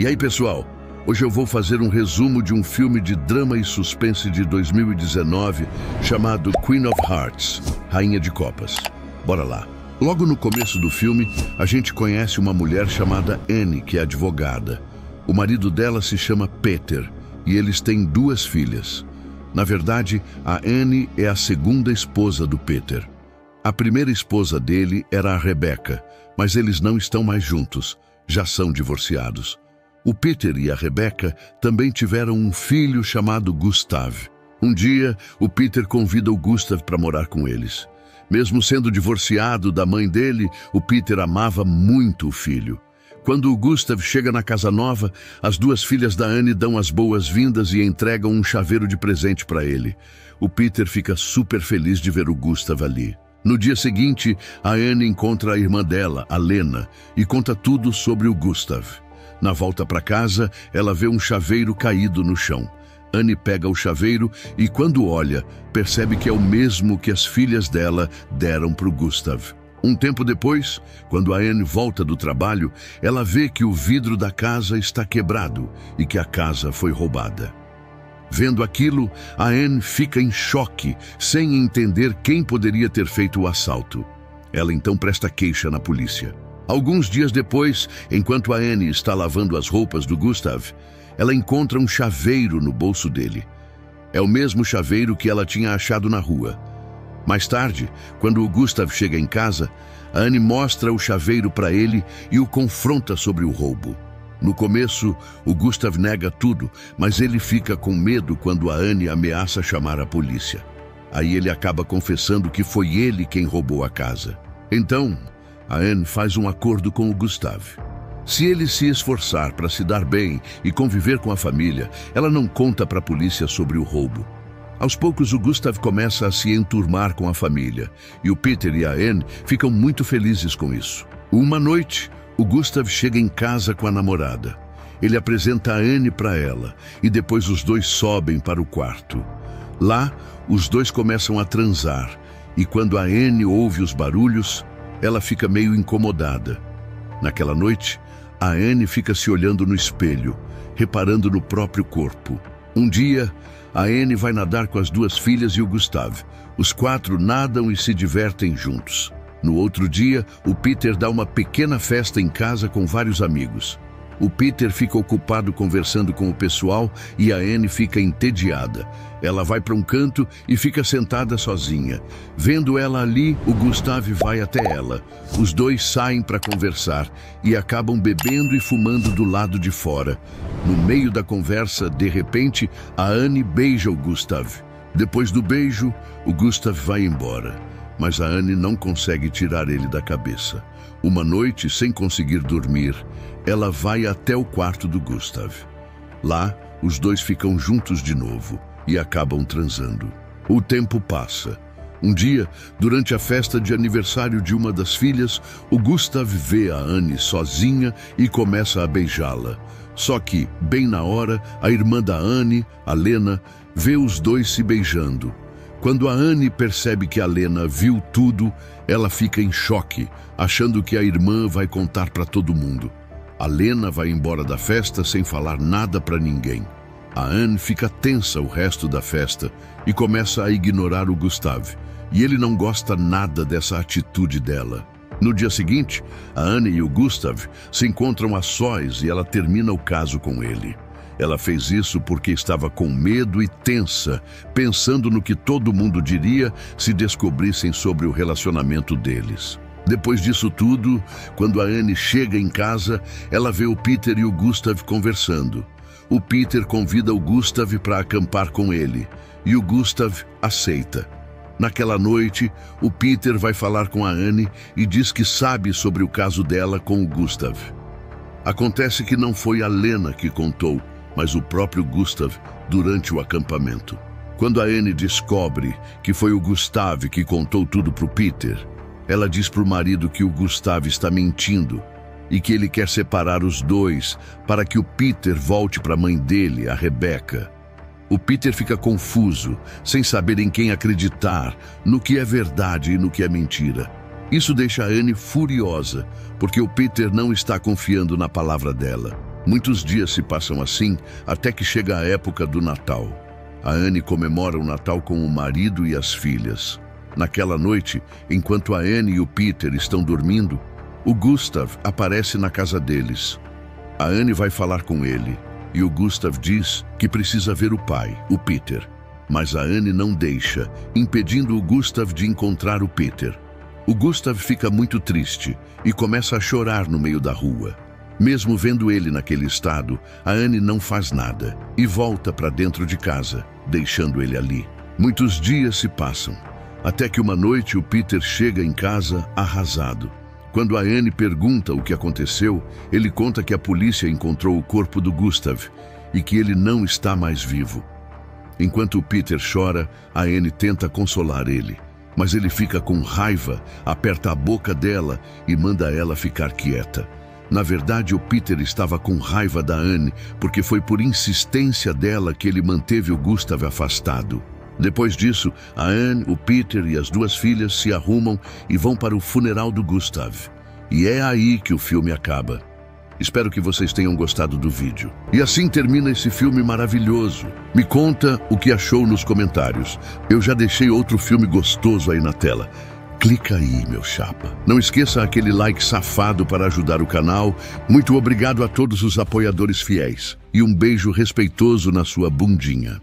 E aí, pessoal? Hoje eu vou fazer um resumo de um filme de drama e suspense de 2019 chamado Queen of Hearts, Rainha de Copas. Bora lá. Logo no começo do filme, a gente conhece uma mulher chamada Annie, que é advogada. O marido dela se chama Peter e eles têm 2 filhas. Na verdade, a Annie é a segunda esposa do Peter. A primeira esposa dele era a Rebecca, mas eles não estão mais juntos, já são divorciados. O Peter e a Rebecca também tiveram um filho chamado Gustav. Um dia, o Peter convida o Gustav para morar com eles. Mesmo sendo divorciado da mãe dele, o Peter amava muito o filho. Quando o Gustav chega na casa nova, as 2 filhas da Annie dão as boas-vindas e entregam um chaveiro de presente para ele. O Peter fica super feliz de ver o Gustav ali. No dia seguinte, a Annie encontra a irmã dela, a Lena, e conta tudo sobre o Gustav. Na volta para casa, ela vê um chaveiro caído no chão. Annie pega o chaveiro e, quando olha, percebe que é o mesmo que as filhas dela deram para o Gustav. Um tempo depois, quando a Annie volta do trabalho, ela vê que o vidro da casa está quebrado e que a casa foi roubada. Vendo aquilo, a Annie fica em choque, sem entender quem poderia ter feito o assalto. Ela então presta queixa na polícia. Alguns dias depois, enquanto a Annie está lavando as roupas do Gustav, ela encontra um chaveiro no bolso dele. É o mesmo chaveiro que ela tinha achado na rua. Mais tarde, quando o Gustav chega em casa, a Annie mostra o chaveiro para ele e o confronta sobre o roubo. No começo, o Gustav nega tudo, mas ele fica com medo quando a Annie ameaça chamar a polícia. Aí ele acaba confessando que foi ele quem roubou a casa. Então, a Annie faz um acordo com o Gustav. Se ele se esforçar para se dar bem e conviver com a família, ela não conta para a polícia sobre o roubo. Aos poucos, o Gustav começa a se enturmar com a família, e o Peter e a Annie ficam muito felizes com isso. Uma noite, o Gustav chega em casa com a namorada. Ele apresenta a Annie para ela, e depois os 2 sobem para o quarto. Lá, os 2 começam a transar, e quando a Annie ouve os barulhos, ela fica meio incomodada. Naquela noite, a Annie fica se olhando no espelho, reparando no próprio corpo. Um dia, a Annie vai nadar com as 2 filhas e o Gustav. Os 4 nadam e se divertem juntos. No outro dia, o Peter dá uma pequena festa em casa com vários amigos. O Peter fica ocupado conversando com o pessoal e a Annie fica entediada. Ela vai para um canto e fica sentada sozinha. Vendo ela ali, o Gustav vai até ela. Os 2 saem para conversar e acabam bebendo e fumando do lado de fora. No meio da conversa, de repente, a Annie beija o Gustav. Depois do beijo, o Gustav vai embora. Mas a Annie não consegue tirar ele da cabeça. Uma noite, sem conseguir dormir, ela vai até o quarto do Gustav. Lá, os 2 ficam juntos de novo e acabam transando. O tempo passa. Um dia, durante a festa de aniversário de uma das filhas, o Gustav vê a Annie sozinha e começa a beijá-la. Só que, bem na hora, a irmã da Annie, a Lena, vê os 2 se beijando. Quando a Annie percebe que a Lena viu tudo, ela fica em choque, achando que a irmã vai contar para todo mundo. A Lena vai embora da festa sem falar nada para ninguém. A Annie fica tensa o resto da festa e começa a ignorar o Gustav. E ele não gosta nada dessa atitude dela. No dia seguinte, a Annie e o Gustav se encontram a sós e ela termina o caso com ele. Ela fez isso porque estava com medo e tensa, pensando no que todo mundo diria se descobrissem sobre o relacionamento deles. Depois disso tudo, quando a Annie chega em casa, ela vê o Peter e o Gustav conversando. O Peter convida o Gustav para acampar com ele, e o Gustav aceita. Naquela noite, o Peter vai falar com a Annie e diz que sabe sobre o caso dela com o Gustav. Acontece que não foi a Lena que contou, mas o próprio Gustav durante o acampamento. Quando a Annie descobre que foi o Gustav que contou tudo para o Peter, ela diz para o marido que o Gustav está mentindo e que ele quer separar os 2 para que o Peter volte para a mãe dele, a Rebecca. O Peter fica confuso, sem saber em quem acreditar, no que é verdade e no que é mentira. Isso deixa a Annie furiosa, porque o Peter não está confiando na palavra dela. Muitos dias se passam assim, até que chega a época do Natal. A Anne comemora o Natal com o marido e as filhas. Naquela noite, enquanto a Anne e o Peter estão dormindo, o Gustav aparece na casa deles. A Anne vai falar com ele, e o Gustav diz que precisa ver o pai, o Peter. Mas a Anne não deixa, impedindo o Gustav de encontrar o Peter. O Gustav fica muito triste e começa a chorar no meio da rua. Mesmo vendo ele naquele estado, a Anne não faz nada e volta para dentro de casa, deixando ele ali. Muitos dias se passam, até que uma noite o Peter chega em casa arrasado. Quando a Anne pergunta o que aconteceu, ele conta que a polícia encontrou o corpo do Gustav e que ele não está mais vivo. Enquanto o Peter chora, a Anne tenta consolar ele, mas ele fica com raiva, aperta a boca dela e manda ela ficar quieta. Na verdade, o Peter estava com raiva da Anne, porque foi por insistência dela que ele manteve o Gustav afastado. Depois disso, a Anne, o Peter e as duas filhas se arrumam e vão para o funeral do Gustav. E é aí que o filme acaba. Espero que vocês tenham gostado do vídeo. E assim termina esse filme maravilhoso. Me conta o que achou nos comentários. Eu já deixei outro filme gostoso aí na tela. Clica aí, meu chapa. Não esqueça aquele like safado para ajudar o canal. Muito obrigado a todos os apoiadores fiéis. E um beijo respeitoso na sua bundinha.